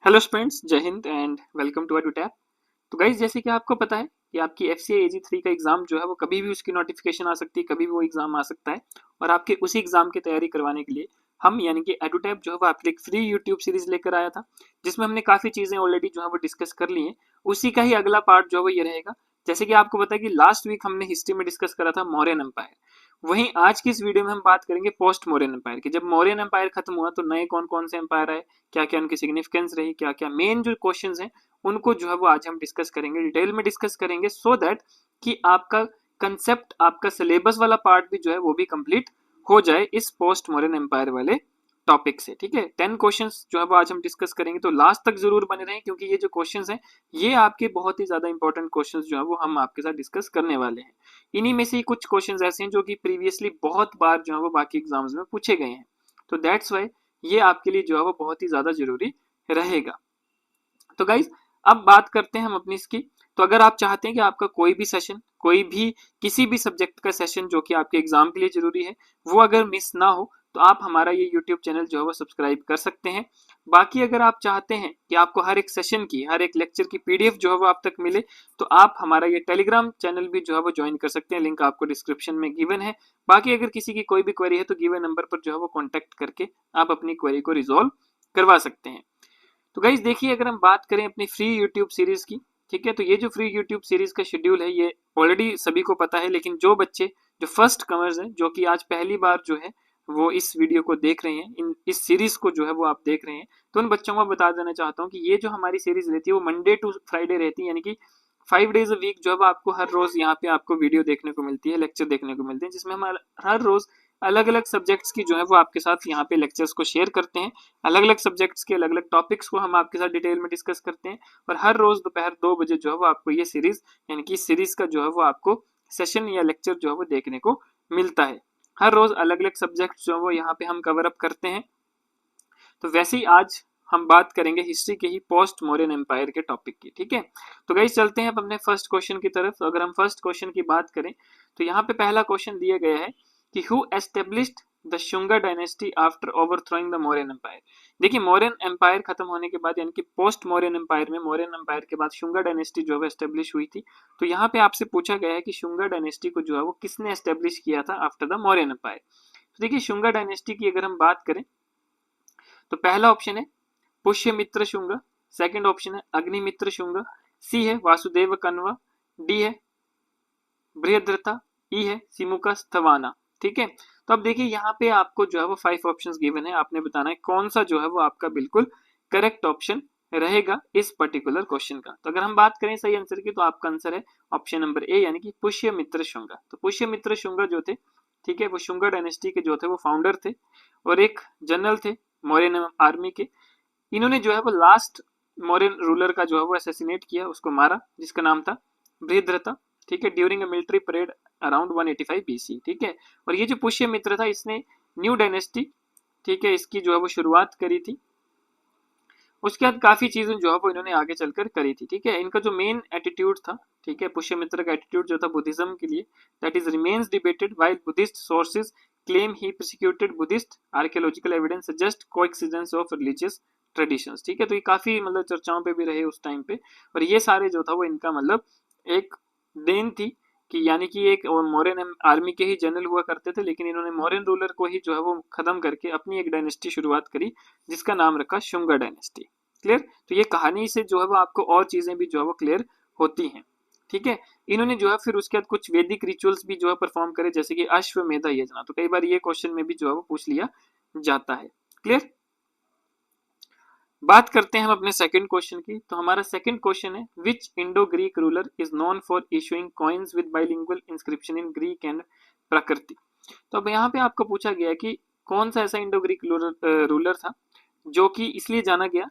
Hello students, जय Hind and welcome to Edutap. तो guys, जैसे कि आपको पता है कि आपकी FCA AG3 का एग्जाम जो है वो कभी भी उसकी नोटिफिकेशन आ सकती है, कभी भी वो एग्जाम आ सकता है। और आपके उसी एग्जाम की तैयारी करवाने के लिए हम यानी कि एडुटैप जो है वो आपके लिए एक फ्री यूट्यूब सीरीज लेकर आया था, जिसमें हमने काफी चीजें ऑलरेडी जो है वो डिस्कस कर ली है। उसी का ही अगला पार्ट जो है वो ये रहेगा। जैसे कि आपको पता है कि लास्ट वीक हमने हिस्ट्री में डिस्कस करा था मौर्यन एम्पायर, वहीं आज की इस वीडियो में हम बात करेंगे पोस्ट मौर्यन एम्पायर की। जब मौर्यन एम्पायर खत्म हुआ तो नए कौन कौन से एम्पायर आए, क्या क्या उनकी सिग्निफिकेंस रही, क्या क्या मेन जो क्वेश्चंस हैं उनको जो है वो आज हम डिस्कस करेंगे, डिटेल में डिस्कस करेंगे, सो दैट कि आपका कंसेप्ट, आपका सिलेबस वाला पार्ट भी जो है वो भी कंप्लीट हो जाए इस पोस्ट मॉडर्न एम्पायर वाले टॉपिक से। ठीक है, 10 क्वेश्चंस जो है वो आज हम डिस्कस करेंगे, तो लास्ट तक जरूर बने रहें, क्योंकि ये जो क्वेश्चंस हैं ये आपके बहुत ही ज्यादा इंपॉर्टेंट क्वेश्चंस जो है वो हम आपके साथ डिस्कस करने वाले हैं। इन्हीं में से ही कुछ क्वेश्चंस ऐसे हैं जो कि प्रीवियसली बहुत बार जो है वो बाकी एग्जाम्स में पूछे गए हैं, तो दैट्स वाई ये आपके लिए जो है वो बहुत ही ज्यादा जरूरी रहेगा। तो गाइज, अब बात करते हैं हम अपनी इसकी। तो अगर आप चाहते हैं कि आपका कोई भी सेशन, कोई भी किसी भी सब्जेक्ट का सेशन जो कि आपके एग्जाम के लिए जरूरी है, वो अगर मिस ना हो, तो आप हमारा ये यूट्यूब चैनल जो है वो सब्सक्राइब कर सकते हैं। बाकी अगर आप चाहते हैं कि आपको हर एक सेशन की, हर एक लेक्चर की PDF जो है वो आप तक मिले, तो आप हमारा ये टेलीग्राम चैनल भी जो है वो ज्वाइन कर सकते हैं, लिंक आपको डिस्क्रिप्शन में गिवन है। बाकी अगर किसी की कोई भी क्वेरी है तो गिवन नंबर पर जो है वो कॉन्टेक्ट करके आप अपनी क्वेरी को रिजॉल्व करवा सकते हैं। तो गाइज देखिए, अगर हम बात करें अपनी फ्री यूट्यूब सीरीज की, ठीक है, तो ये जो फ्री यूट्यूब सीरीज का शेड्यूल है ये ऑलरेडी सभी को पता है, लेकिन जो बच्चे जो फर्स्ट कमर्स हैं, जो कि आज पहली बार जो है वो इस वीडियो को देख रहे हैं, इस सीरीज को जो है वो आप देख रहे हैं, तो उन बच्चों को बता देना चाहता हूँ कि ये जो हमारी सीरीज रहती है वो मंडे टू फ्राइडे रहती है, यानी कि 5 डेज अ वीक जो है आपको हर रोज यहाँ पे आपको वीडियो देखने को मिलती है, लेक्चर देखने को मिलते हैं, जिसमें हम हर रोज अलग अलग सब्जेक्ट्स की जो है वो आपके साथ यहाँ पे लेक्चर्स को शेयर करते हैं। अलग अलग सब्जेक्ट्स के अलग अलग टॉपिक्स को हम आपके साथ डिटेल में डिस्कस करते हैं, और हर रोज दोपहर 2 बजे जो है वो आपको ये सीरीज यानी कि सीरीज का जो है वो आपको सेशन या लेक्चर जो है वो देखने को मिलता है। हर रोज अलग अलग सब्जेक्ट जो है वो यहाँ पे हम कवर अप करते हैं। तो वैसे ही आज हम बात करेंगे हिस्ट्री के ही पोस्ट मौर्यन एम्पायर के टॉपिक की। ठीक है, तो गाइस चलते हैं अब अपने फर्स्ट क्वेश्चन की तरफ। तो अगर हम फर्स्ट क्वेश्चन की बात करें, तो यहाँ पे पहला क्वेश्चन दिया गया है कि who established the Shunga dynasty after overthrowing the Mauryan empire. देखिए, मौर्यन एम्पायर खत्म होने के बाद, यानी कि पोस्ट मौर्यन एम्पायर में, मौर्यन एम्पायर के बाद शुंगा डायनेस्टी जो है एस्टेब्लिश हुई थी। तो यहाँ पे आपसे पूछा गया है कि शुंगा डायनेस्टी को जो है वो किसने एस्टेब्लिश किया था आफ्टर द मौर्यन एम्पायर। तो देखिए, शुंगा डायनेस्टी की अगर हम बात करें, तो पहला ऑप्शन है पुष्यमित्र शुंग, सेकंड ऑप्शन है अग्निमित्र शुंग, सी है वासुदेव कन्वा, डी है बृहद्रथा, ई है सिमुका स्थवाना। ठीक है, तो अब देखिए यहाँ पे आपको जो है वो 5 ऑप्शंस गिवन है, आपने बताना है कौन सा जो है वो आपका बिल्कुल करेक्ट ऑप्शन रहेगा इस पर्टिकुलर क्वेश्चन का। तो अगर हम बात करें सही आंसर की, तो आपका आंसर है ऑप्शन नंबर ए, यानी कि पुष्यमित्र शुंग। तो पुष्यमित्र शुंग जो थे, ठीक है, वो शुंगा डायनेस्टी के जो थे वो फाउंडर थे, और एक जनरल थे मौर्यन आर्मी के। इन्होंने जो है वो लास्ट मौर्यन रूलर का जो है वो असैसिनेट किया, उसको मारा, जिसका नाम था बृहद्रथा। ठीक है, during a military parade around 185 BC। ठीक है, और ये जो पुष्यमित्र था, इसने न्यू डायनेस्टी, ठीक है, इसकी जो है वो शुरुआत करी थी। उसके बाद काफी चीजें जो है वो इन्होंने आगे चलकर करी थी। ठीक है, इनका जो मेन एटीट्यूड था, ठीक है, पुष्यमित्र का एटीट्यूड जो था बुद्धिज्म के लिए, that is remains debated while Buddhist sources claim he prosecuted Buddhist, archaeological evidence suggest coexistence of religious traditions. ठीक है, तो ये काफी मतलब चर्चाओं पे भी रहे उस टाइम पे, और ये सारे जो था वो इनका मतलब एक देन थी कि, यानी कि एक मौर्यन आर्मी के ही जनरल हुआ करते थे, लेकिन इन्होंने मौर्यन रूलर को ही जो है वो खत्म करके अपनी एक डायनेस्टी शुरुआत करी, जिसका नाम रखा शुंगा डायनेस्टी। क्लियर, तो ये कहानी से जो है वो आपको और चीजें भी जो है वो क्लियर होती हैं। ठीक है, इन्होंने जो है फिर उसके बाद कुछ वैदिक रिचुअल्स भी जो है परफॉर्म करे, जैसे कि अश्वमेधा यज्ञ। तो कई बार ये क्वेश्चन में भी जो है वो पूछ लिया जाता है। क्लियर, बात करते हैं हम अपने सेकंड क्वेश्चन की। तो हमारा सेकंड क्वेश्चन है, which Indo Greek ruler is known for issuing coins with bilingual inscription in Greek and Prakrit. तो अब यहाँ पे आपको पूछा गया कि कौन सा ऐसा इंडो ग्रीक रूलर था जो कि इसलिए जाना गया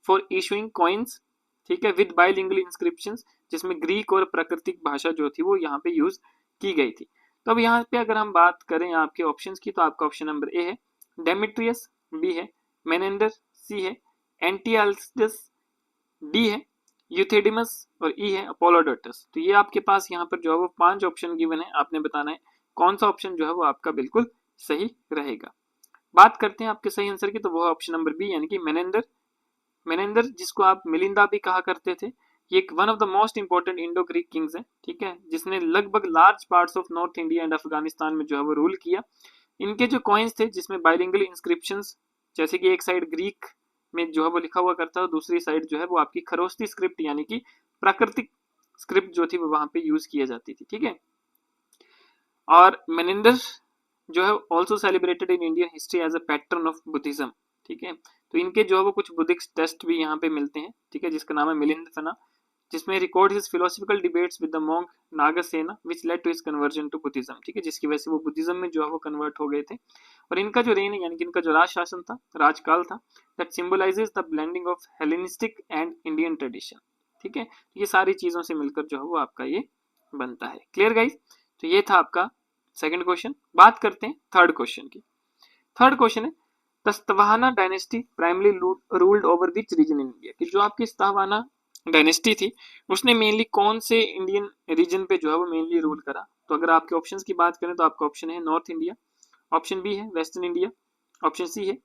फॉर इशूइंग कॉइन्स, ठीक है, विद बाइलिंगुअल इंस्क्रिप्शंस, जिसमें ग्रीक और प्राकृतिक भाषा जो थी वो यहाँ पे यूज की गई थी। तो अब यहाँ पे अगर हम बात करें आपके ऑप्शंस की, तो आपका ऑप्शन नंबर ए है डेमेट्रियस, बी है मेनेंडर, सी है एंटियाल्सिस, डी है यूथेडिमस, और ई है अपोलोडोटस। तो ये आपके पास यहाँ पर जो है वो 5 ऑप्शन गिवन है, आपने बताना है कौन सा ऑप्शन जो है वो आपका बिल्कुल सही रहेगा। बात करते हैं आपके सही आंसर की, तो वो ऑप्शन नंबर बी, यानी कि मेनेंडर, मेनेंदर, जिसको आप मिलिंदा भी कहा करते थे, ये एक one of the most important Indo Greek Kings है, ठीक है, जिसने लगभग large parts of north India and Afghanistan में जो है वो रूल किया। इनके जो कॉइन्स थे जिसमें बाइलिंगुअल इंस्क्रिप्शंस, जैसे कि एक साइड ग्रीक में जो है वो लिखा हुआ करता है, दूसरी साइड जो है वो आपकी खरोस्ती स्क्रिप्ट यानी कि प्राकृतिक स्क्रिप्ट जो थी वो वहां पे यूज की जाती थी, ठीक है। और मेनेंडर जो है also celebrated in Indian history as a patron of Buddhism, ठीक है। तो इनके जो है वो कुछ बुद्धिस्ट टेस्ट भी यहाँ पे मिलते हैं, ठीक है, जिसका नाम है मिलिंद फना, जिसमें record his philosophical debates with the monk Nagasena which led to his conversion to Buddhism, ठीक है, जिसकी वजह से वो बुद्धिज्म में जो है वो कन्वर्ट हो गए थे। और इनका जो रेन है यानी कि इनका जो राज शासन था, राजकाल था, that symbolizes the blending of Hellenistic and Indian tradition, ठीक है। ये सारी चीजों से मिलकर जो है वो आपका ये बनता है। Clear guys? तो ये था आपका सेकंड क्वेश्चन। बात करते हैं थर्ड क्वेश्चन की। थर्ड क्वेश्चन है the Satavahana dynasty primarily ruled over which region in India, कि जो आपकी स्तवाहाना डायनेस्टी थी उसने मेनली कौन से इंडियन रीजन पे जो है वो मेनली रूल करा। तो अगर आपके ऑप्शंस की बात करें तो आपका ऑप्शन है नॉर्थ इंडिया, ऑप्शन बी है वेस्टर्न इंडिया, ऑप्शन सी है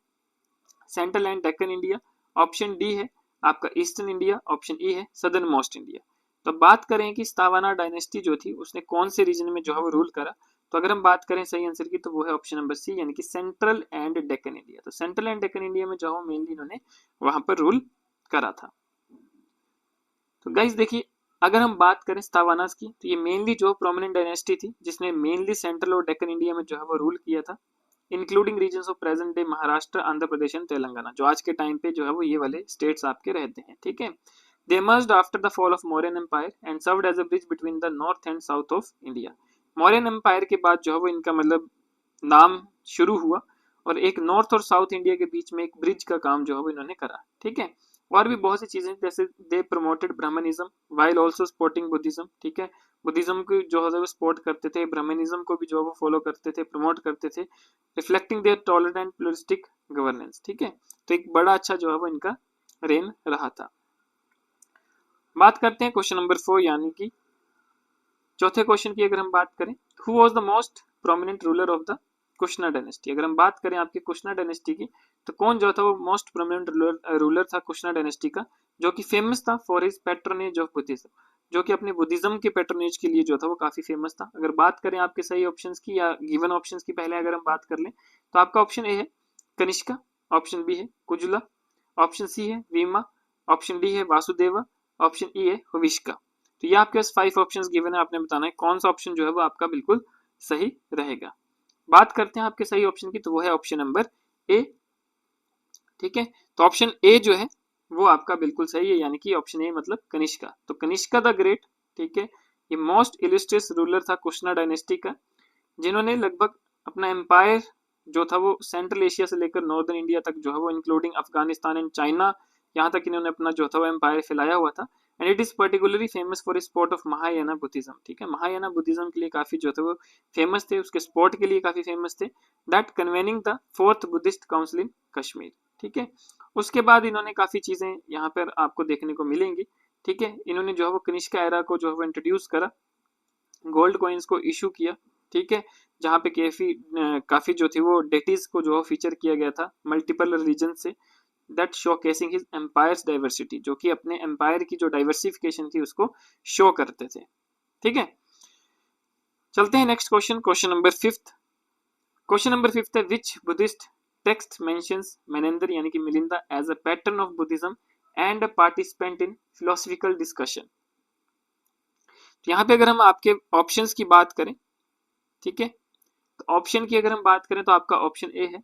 central and Deccan India, option D है आपका ईस्टर्न इंडिया, ऑप्शन ई है सदर्न मोस्ट इंडिया। तो बात करें कि स्तवाना डायनेस्टी जो थी उसने कौन से रीजन में जो है वो रूल करा, तो अगर हम बात करें सही आंसर की तो वो है ऑप्शन नंबर सी यानी कि सेंट्रल एंड डेक्कन इंडिया। तो सेंट्रल एंड डेक्कन इंडिया में जो है मेनली इन्होंने वहां पर रूल करा था। तो गाइस देखिए, अगर हम बात करें स्तवानास की तो ये मेनली जो प्रोमिनेंट डायनेस्टी थी जिसने मेनली सेंट्रल और डेक्कन इंडिया में जो है वो रूल किया था, including regions of present day Maharashtra, Andhra Pradesh and Telangana, जो आज के टाइम पे जो है वो ये वाले स्टेट्स आपके रहते हैं, ठीक है। दे emerged after the fall of Mauryan Empire and served as a bridge between the north and south of India. Mauryan empire के बाद जो है वो इनका मतलब नाम शुरू हुआ और एक नॉर्थ और साउथ इंडिया के बीच में एक ब्रिज का काम जो है वो इन्होंने करा, ठीक है। और भी बहुत सी चीजें जैसे they promoted Brahmanism while also supporting Buddhism, ठीक है। बुद्धिज्म को जो है वो सपोर्ट करते थे, ब्राह्मणिज्म को भी जो है वो फॉलो करते थे, प्रमोट करते थे, reflecting there tolerant pluralistic governance, ठीक है। तो एक बड़ा अच्छा जो है वो इनका रेन रहा था। बात करते हैं क्वेश्चन नंबर 4 यानी कि चौथे क्वेश्चन की। अगर हम बात करें who was the most prominent ruler of the Kushana dynasty, अगर हम बात करें आपकी कुशना डायनेस्टी की तो कौन जो था वो मोस्ट प्रोमिनेंट रूलर था कुशना डायनेस्टी का, जो कि फेमस था for his patronage of Buddhism, जो कि अपने बुद्धिज्म के पैट्रोनेज के लिए जो था वो काफी फेमस था। अगर बात करें आपके सही ऑप्शंस की या गिवन ऑप्शंस की, पहले अगर हम बात कर लें तो आपका ऑप्शन ए है कनिष्का, ऑप्शन बी है कुजुला, ऑप्शन सी है वीमा, ऑप्शन डी है वासुदेवा, ऑप्शन ई है हुविष्का। तो ये आपके पास 5 ऑप्शंस गिवन है, आपने बताना है कौन सा ऑप्शन जो है वो आपका बिल्कुल सही रहेगा। बात करते हैं आपके सही ऑप्शन की, तो वो है ऑप्शन नंबर ए, ठीक है। तो ऑप्शन ए जो है वो आपका बिल्कुल सही है, यानी कि ऑप्शन ए मतलब कनिष्का। तो कनिष्का द ग्रेट, ठीक है, ये मोस्ट इलिस्ट्रियस रूलर था कुशना डायनेस्टी का, जिन्होंने लगभग अपना एम्पायर जो था वो सेंट्रल एशिया से लेकर नॉर्दर्न इंडिया तक जो है वो इंक्लूडिंग अफगानिस्तान एंड चाइना, यहाँ तक इन्होंने अपना जो था वो एम्पायर फैलाया हुआ था। And it is particularly famous for sport of Mahayana Buddhism, ठीक है। महायाना बुद्धिज्म के लिए काफी जो थे वो फेमस थे, उसके स्पोर्ट के लिए काफी फेमस थे। That convening the 4th Buddhist council in Kashmir, ठीक है। उसके बाद इन्होंने काफी चीजें यहाँ पर आपको देखने को मिलेंगी, ठीक है। इन्होंने जो है वो कनिष्का एरा को जो है वो इंट्रोड्यूस करा, गोल्ड कॉइन्स को इशू किया, ठीक है, जहाँ पे काफी जो थी वो डेटीज को जो फीचर किया गया था मल्टीपल रिलीजन से, that showcasing his empire's diversity, जो कि अपने एम्पायर की जो डाइवर्सिफिकेशन थी उसको शो करते थे, ठीक है। चलते हैं next question, question number 5। Question number 5 है which Buddhist text mentions Menander यानी कि Milinda as a patron of Buddhism and a participant in philosophical discussion. यहाँ पे अगर हम आपके ऑप्शंस की बात करें, ठीक है, तो ऑप्शन की अगर हम बात करें तो आपका ऑप्शन ए है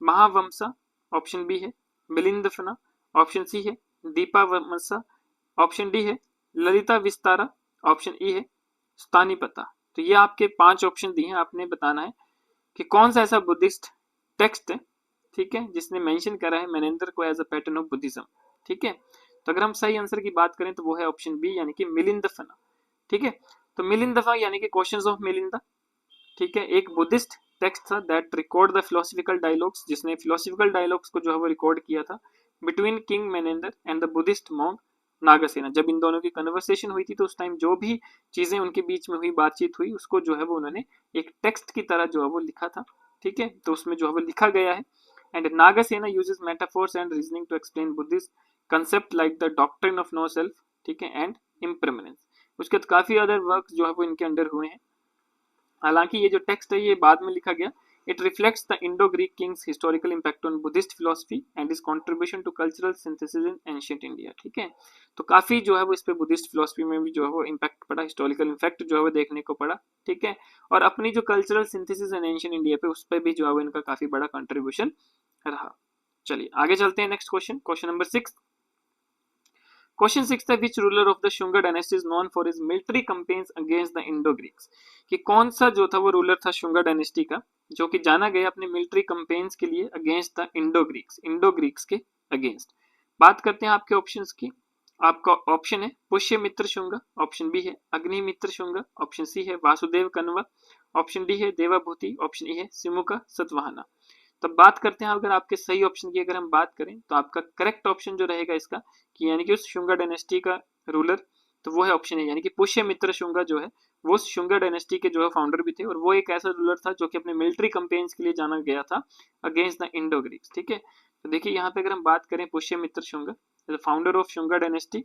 महावमसा, ऑप्शन बी है मिलिंदफना, ऑप्शन सी है दीपा वमसा, ऑप्शन डी है ललिता विस्तारा, ऑप्शन ई है स्थानीपता। तो ये आपके 5 ऑप्शन दिए हैं, आपने बताना है कि कौन सा ऐसा बुद्धिस्ट टेक्स्ट है, ठीक है, जिसने मेंशन करा है मेनेंदर को as a patron of Buddhism, ठीक है। तो अगर हम सही आंसर की बात करें तो वो है ऑप्शन बी यानी कि मिलिंदफना, ठीक है। तो मिलिंदफा यानी कि क्वेश्चंस ऑफ मिलिंदा, ठीक है, एक बुद्धिस्ट टेक्स्ट था that record the philosophical dialogues, जिसने फिलोसफिकल डायलॉग्स को जो है वो रिकॉर्ड किया था between king Menander and the Buddhist monk Nagasena. जब इन दोनों की कन्वर्सेशन हुई थी तो उस टाइम जो भी चीजें उनके बीच में हुई, बातचीत हुई, उसको जो है वो उन्होंने एक टेक्स्ट की तरह जो है वो लिखा था, ठीक है। तो उसमें जो है वो लिखा गया है and Nagasena uses metaphors and reasoning to explain Buddhist concept like the doctrine of no self, ठीक है, एंड इम्परमानेंस। उसके बाद काफी अदर वर्क जो है वो इनके अंडर हुए हैं। हालांकि ये जो टेक्स्ट है ये बाद में लिखा गया। It reflects the Indo Greek king's historical impact on Buddhist philosophy and is contribution to cultural synthesis in ancient India, ठीक है। तो काफी जो है वो इस पे बुद्धिस्ट फिलोसफी में भी जो है वो इम्पैक्ट पड़ा, हिस्टोरिकल इम्पैक्ट जो है वो देखने को पड़ा, ठीक है। और अपनी जो cultural synthesis in ancient India पे उस पर भी जो है वो इनका काफी बड़ा कंट्रीब्यूशन रहा। चलिए आगे चलते हैं। Next question, question number 6। Question 6 था which ruler of the Shunga dynasty is known for his military campaigns against the Indo Greeks, कि कौन सा जो था वो रूलर था शुंगा डायनेस्टी का जो कि जाना गया अपने मिलिट्री कैंपेन्स के लिए अगेंस्ट द इंडो ग्रीक्स के अगेंस्ट। बात करते हैं आपके ऑप्शंस की। आपका ऑप्शन है पुष्यमित्र शुंगा, ऑप्शन बी है अग्निमित्र शुंगा, ऑप्शन सी है वासुदेव कन्वा, ऑप्शन डी है देवाभूति, ऑप्शन ई है सिमुका सतवाहना। तब बात करते हैं, अगर आपके सही ऑप्शन की अगर हम बात करें तो आपका करेक्ट ऑप्शन जो रहेगा इसका कि यानी कि उस शुंगा डायनेस्टी का रूलर तो वो है ऑप्शन है, यानी कि पुष्यमित्र शुंगा जो है वो शुंगा डायनेस्टी के जो है फाउंडर भी थे और वो एक ऐसा रूलर था जो कि अपने मिलिट्री कैंपेन्स के लिए जाना गया था अगेंस्ट द इंडो ग्रीक्स, ठीक है। तो देखिए यहाँ पे अगर हम बात करें Pushyamitra Shunga, the founder of Shunga dynasty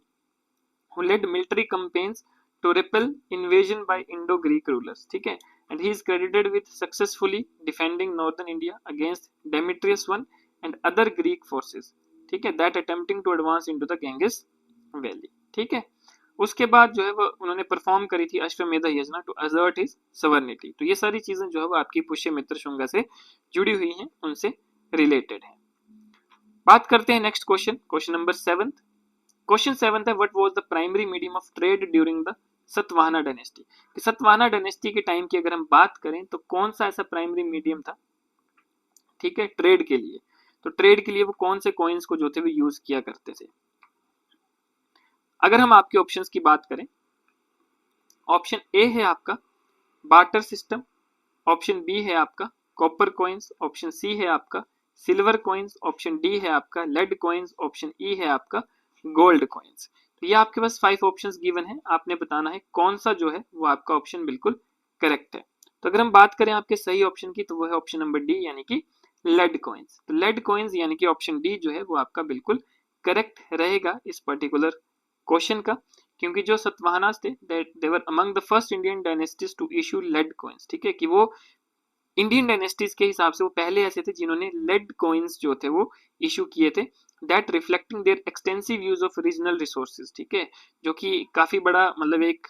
who led military campaigns to repel invasion by Indo-Greek rulers, ठीक है, and he is credited with successfully defending northern India against Demetrius I and other Greek forces, ठीक है, that attempting to advance into the Ganges Valley, ठीक है। उसके बाद जो है वो उन्होंने परफॉर्म करी थी अश्वमेध यज्ञ टू असर्ट हिज सवर्निटी। तो ये सारी चीजें जो है वो आपकी पुष्यमित्र शुंगा से जुड़ी हुई हैं, उनसे रिलेटेड है। बात करते हैं next question, question number 7। Question 7 है what was the primary medium of trade during the Satavahana dynasty, कि सतवाहना डायनेस्टी के टाइम की अगर हम बात करें तो कौन सा ऐसा प्राइमरी मीडियम था, ठीक है, ट्रेड के लिए। तो ट्रेड के लिए वो कौन से कॉइन्स को जो थे वो यूज किया करते थे। अगर हम आपके ऑप्शंस की बात करें, ऑप्शन ए है आपका बार्टर सिस्टम, ऑप्शन बी है आपका कॉपर कॉइन्स, ऑप्शन सी है आपका सिल्वर कॉइन्स, ऑप्शन डी है आपका लेड कॉइन्स, ऑप्शन ई है आपका गोल्ड कॉइन्स। तो ये आपके पास 5 ऑप्शंस गिवन है, आपने बताना है कौन सा जो है वो आपका ऑप्शन बिल्कुल करेक्ट है। तो अगर हम बात करें आपके सही ऑप्शन की तो वो है ऑप्शन नंबर डी यानी कि लेड कॉइन्स। तो लेड कॉइन्स यानी कि ऑप्शन डी जो है वो आपका बिल्कुल करेक्ट रहेगा इस पर्टिकुलर क्वेश्चन का, क्योंकि जो सतवाहनास थे they were among the first Indian dynasties to issue lead coins, ठीक है, कि वो इंडियन डायनेस्टीज के हिसाब से वो पहले ऐसे थे जिन्होंने लेड कॉइन्स जो थे वो इशू किए थे, that reflecting their extensive use of regional resources, ठीक है, जो कि काफी बड़ा मतलब एक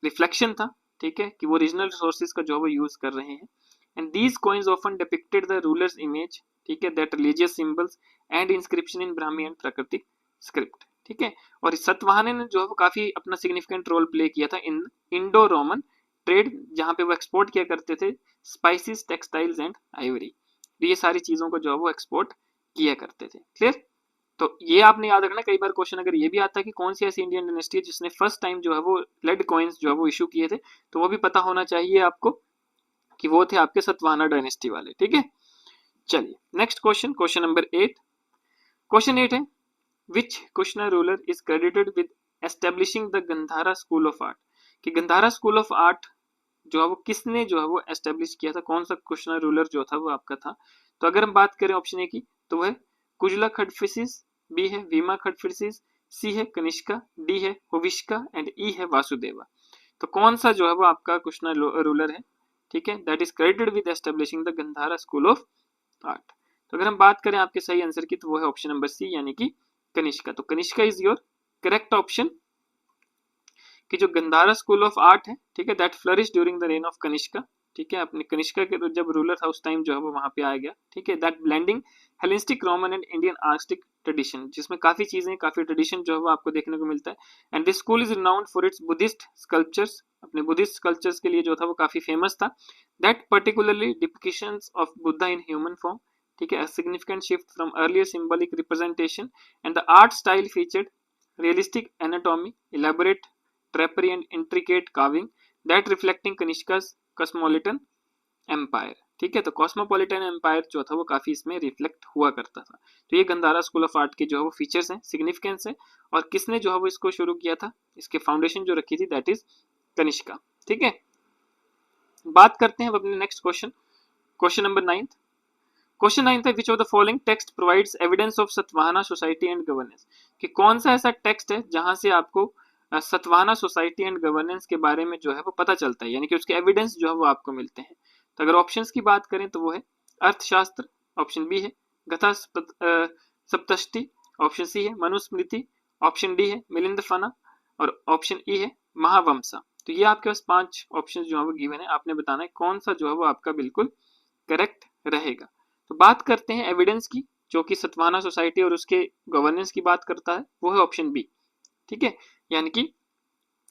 रिफ्लेक्शन था, ठीक है, कि वो रीजनल रिसोर्सेज का जो वो यूज कर रहे हैं। And these coins often depicted the rulers image, ठीक है, that religious symbols and inscription in Brahmi and प्राकृतिक स्क्रिप्ट, ठीक है। और सातवाहने ने जो है वो काफी अपना सिग्निफिकेंट रोल प्ले किया था इन इंडो रोमन ट्रेड, जहां पे वो एक्सपोर्ट किया करते थे स्पाइसेस, टेक्सटाइल्स एंड आइवरी। ये सारी चीजों को जो है वो एक्सपोर्ट किया करते थे। क्लियर? तो ये आपने याद रखना, कई बार क्वेश्चन अगर ये भी आता है कि कौन सी ऐसी इंडियन डायनेस्टी है जिसने फर्स्ट टाइम जो है वो लेड कॉइन्स जो है वो इशू किए थे, तो वो भी पता होना चाहिए आपको कि वो थे आपके सतवाहना डायनेस्टी वाले, ठीक है। चलिए next question, question number 8। Question 8 है which Kushan ruler is credited with establishing the Gandhara school of art, कि गंधारा स्कूल ऑफ आर्ट जो है वो किसने जो है वो एस्टेब्लिश किया था, कौन सा कुशनर रूलर जो था वो आपका था। तो अगर हम बात करें ऑप्शन ए की तो वह कुजला खडफिसिस, बी है वीमा खडफिसिस, सी है कनिष्का, डी है हुविष्का एंड ई है वासुदेवा। तो कौन सा जो है वो आपका कुशनर रूलर है, ठीक है, that is credited with establishing the Gandhara school of art. तो अगर हम बात करें आपके सही आंसर की तो वो है ऑप्शन नंबर सी यानी कि कनिष्का। तो Kanishka is your correct option, कि जो गंधारा स्कूल ऑफ आर्ट है, ठीक है, that flourish during the rain of Kanishka, ठीक है, अपने कनिष्का के जब रूलर था उस टाइम जो है वो वहां पे आ गया, ठीक है, that blending Hellenistic Roman and Indian artistic tradition, जिसमें काफी चीजें काफी ट्रेडिशन जो है वो आपको देखने को मिलता है। And this school is renowned for its Buddhist sculptures, अपने बुद्धिस्ट स्कल्पचर्स के लिए जो था वो काफी फेमस था। That particularly depictions of Buddha in human form, ठीक है, a significant shift from earlier symbolic representation, and the art style featured realistic anatomy, elaborate drapery and intricate carving that reflecting Kanishka's cosmopolitan empire, ठीक है। तो cosmopolitan empire जो था वो काफी इसमें रिफ्लेक्ट हुआ करता था। तो ये गंधारा स्कूल ऑफ आर्ट के जो है वो फीचर्स हैं, सिग्निफिकेंस है, और किसने जो है वो इसको शुरू किया था, इसके फाउंडेशन जो रखी थी दैट इज कनिष्का, ठीक है। बात करते हैं अब अपने next question, question number 9। Question 9 था, which of the following text provides evidence of Satavahana society and governance, कि कौन सा ऐसा टेक्स्ट है जहां से आपको सतवाहना सोसाइटी एंड गवर्नेंस के बारे में जो है वो पता चलता है, यानी कि उसके एविडेंस जो है वो आपको मिलते हैं। तो अगर ऑप्शंस की बात करें तो वो है अर्थशास्त्र, ऑप्शन बी है गथा सप्तष्टि, ऑप्शन सी है मनुस्मृति, ऑप्शन डी है मिलिंद फना और ऑप्शन ई है महावंशा। तो ये आपके पास 5 ऑप्शन जो है वो गिवन है, आपने बताना है कौन सा जो है वो आपका बिल्कुल करेक्ट रहेगा। तो बात करते हैं एविडेंस की, जो कि सतवाहना सोसाइटी और उसके गवर्नेंस की बात करता है, वो है ऑप्शन बी, ठीक है, यानी कि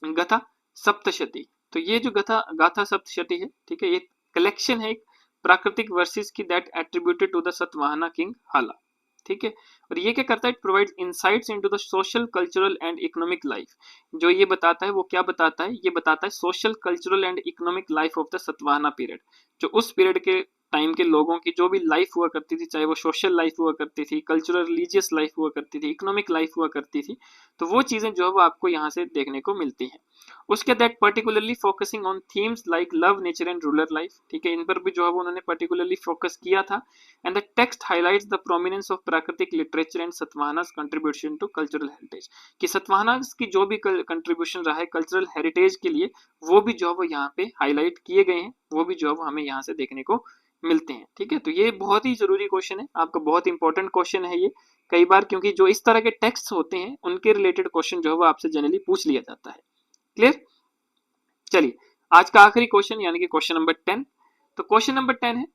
गथा सप्तशती। तो ये जो गाथा सप्तशती है, ठीक है, ये कलेक्शन है एक प्राकृतिक वर्सेस की that attributed to the Satavahana king Hala, ठीक है। और ये क्या करता है, it provides insights into the social cultural and economic life. जो ये बताता है वो क्या बताता है, ये बताता है social cultural and economic life of the Satavahana period, जो उस पीरियड के टाइम के लोगों की जो भी लाइफ हुआ करती थी, चाहे वो सोशल लाइफ हुआ करती थी, कल्चरल रिलीजियस लाइफ हुआ करती थी, इकोनॉमिक लाइफ हुआ करती थी, तो वो चीजें जो है वो आपको यहाँ से देखने को मिलती हैं। उसके that particularly focusing on themes like love, nature and rural life, ठीक है, इन पर भी जो है वो उन्होंने पर्टिकुलरली फोकस किया था। And the text highlights the prominence of Prakrit literature and Satavahanas contribution to cultural heritage, कि सतवाहनास की जो भी कंट्रीब्यूशन रहा है कल्चरल हेरिटेज के लिए, वो भी जो है वो यहाँ पे हाईलाइट किए गए हैं, वो भी जो है वो हमें यहाँ से देखने को मिलते हैं, ठीक है। तो ये बहुत ही जरूरी क्वेश्चन है, आपका बहुत इंपॉर्टेंट क्वेश्चन है ये कई बार, क्योंकि जो इस तरह के टेक्स्ट होते हैं उनके रिलेटेड क्वेश्चन जो है वो आपसे जनरली पूछ लिया जाता है। क्लियर? चलिए आज का आखिरी क्वेश्चन यानी कि क्वेश्चन नंबर 10। तो क्वेश्चन नंबर 10 है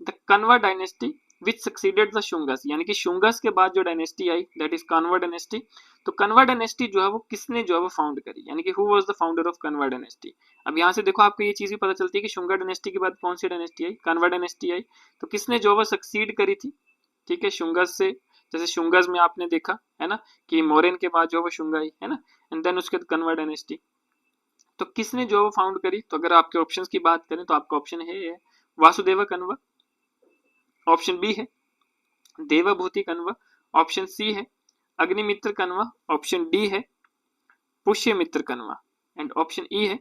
the Kanva dynasty which succeeded the Shungas, यानी कि शुंगस के बाद जो डायनेस्टी आई दैट इज कन्वा डायनेस्टी। तो कन्वा डायनेस्टी जो है वो किसने जो है वो फाउंड करी, यानी कि who was the founder of Kanva dynasty. अब यहाँ से देखो आपको ये चीज भी पता चलती है कि शुंगा डायनेस्टी के बाद कौन सी डायनेस्टी आई, कन्वा डायनेस्टी आई। तो किसने जो है वो सक्सीड करी थी, ठीक है, शुंगस से। जैसे शुंगस में आपने देखा है ना कि मौर्यन के बाद जो है वो शुंगा आई है ना, एंड देन उसके बाद कन्वा डायनेस्टी। तो किसने जो वो फाउंड करी, तो अगर आपके ऑप्शंस की बात करें तो आपका ऑप्शन है वासुदेव कन्वा, ऑप्शन बी है देवभूति कन्वा, ऑप्शन सी है अग्निमित्र कन्वा, ऑप्शन डी है Pushyamitra Kanva and option E है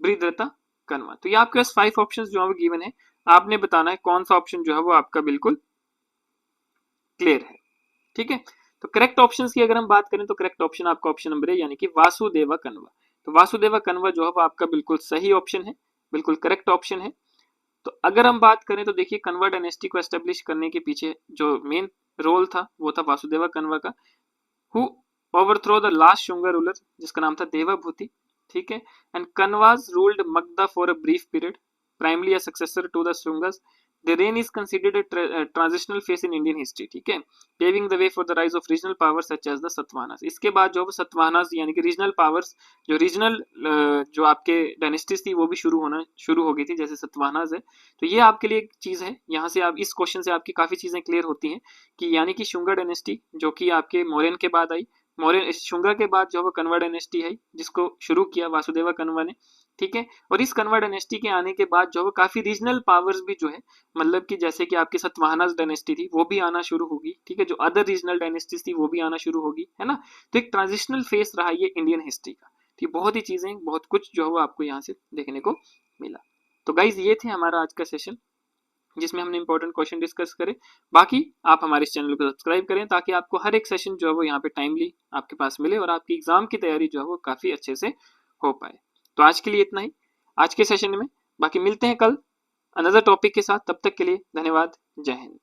बृहद्रथा कन्वा। तो ये आपके पास 5 ऑप्शंस जो है वो गिवन है, आपने बताना है कौन सा ऑप्शन जो है वो आपका बिल्कुल क्लियर है, ठीक है। तो करेक्ट ऑप्शंस की अगर हम बात करें तो करेक्ट ऑप्शन आपका ऑप्शन नंबर है, यानी कि वासुदेव कन्वा। तो वासुदेव कन्वा जो है वो आपका बिल्कुल सही ऑप्शन है, बिल्कुल करेक्ट ऑप्शन है। तो अगर हम बात करें तो देखिए कन्वा डायनेस्टी को एस्टेब्लिश करने के पीछे जो मेन रोल था वो था वासुदेव कन्वा का, who overthrew the last Shunga ruler जिसका नाम था देवभूति, ठीक है। And Kanvas ruled Magadha for a brief period, primarily a successor to the Shungas. The reign is considered a transitional phase in Indian history, ठीक है, paving the way for the rise of regional powers such as the Satavahanas. इसके बाद जो सतवाहनास यानी कि regional powers, जो regional जो आपके डायनेस्टीज थी वो भी शुरू हो गई थी, जैसे सतवाहनास है। तो ये आपके लिए एक चीज है, यहाँ से आप इस क्वेश्चन से आपकी काफी चीजें क्लियर होती हैं कि यानी कि शुंगा डायनेस्टी जो कि आपके मौर्यन के बाद आई, मौर्य शुंगा के बाद जो है कन्वा डायनेस्टी है जिसको शुरू किया वासुदेव कन्वा ने, ठीक है। और इस कन्वा डायनेस्टी के आने के बाद जो है काफी रीजनल पावर्स भी जो है, मतलब कि जैसे कि आपकी सतवाहनास डायनेस्टी थी वो भी आना शुरू होगी, ठीक है, जो अदर रीजनल डायनेस्टीज थी वो भी आना शुरू होगी, है ना। तो एक ट्रांजिशनल फेस रहा ये इंडियन हिस्ट्री का। तो बहुत ही चीजें, बहुत कुछ जो है वो आपको यहाँ से देखने को मिला। तो गाइज ये थे हमारा आज का सेशन जिसमें हमने इंपॉर्टेंट क्वेश्चन डिस्कस करे। बाकी आप हमारे इस चैनल को सब्सक्राइब करें ताकि आपको हर एक सेशन जो है वो यहाँ पे टाइमली आपके पास मिले और आपकी एग्जाम की तैयारी जो है वो काफी अच्छे से हो पाए। तो आज के लिए इतना ही आज के सेशन में, बाकी मिलते हैं कल अनदर टॉपिक के साथ, तब तक के लिए धन्यवाद, जय हिंद।